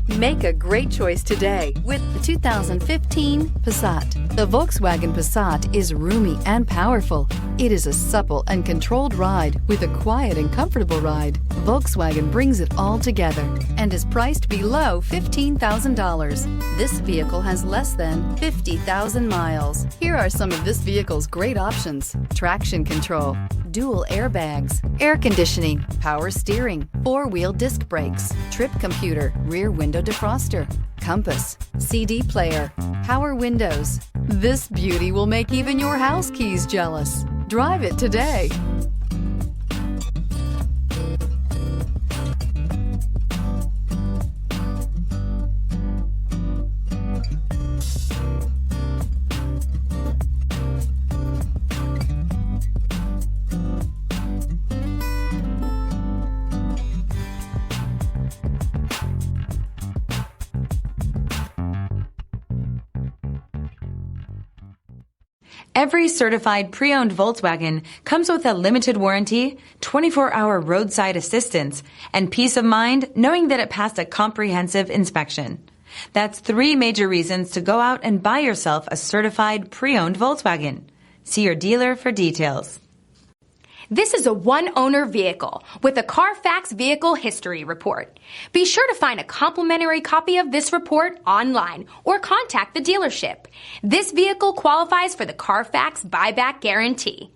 Make a great choice today with the 2015 Passat. The Volkswagen Passat is roomy and powerful. It is a supple and controlled ride with a quiet and comfortable ride. Volkswagen brings it all together and is priced below $15,000. This vehicle has less than 50,000 miles. Here are some of this vehicle's great options: traction control, dual airbags, air conditioning, power steering, four-wheel disc brakes, trip computer, rear window defroster, compass, CD player, power windows. This beauty will make even your house keys jealous. Drive it today. Every certified pre-owned Volkswagen comes with a limited warranty, 24-hour roadside assistance, and peace of mind knowing that it passed a comprehensive inspection. That's 3 major reasons to go out and buy yourself a certified pre-owned Volkswagen. See your dealer for details. This is a one-owner vehicle with a CARFAX Vehicle History Report. Be sure to find a complimentary copy of this report online or contact the dealership. This vehicle qualifies for the CARFAX Buyback Guarantee.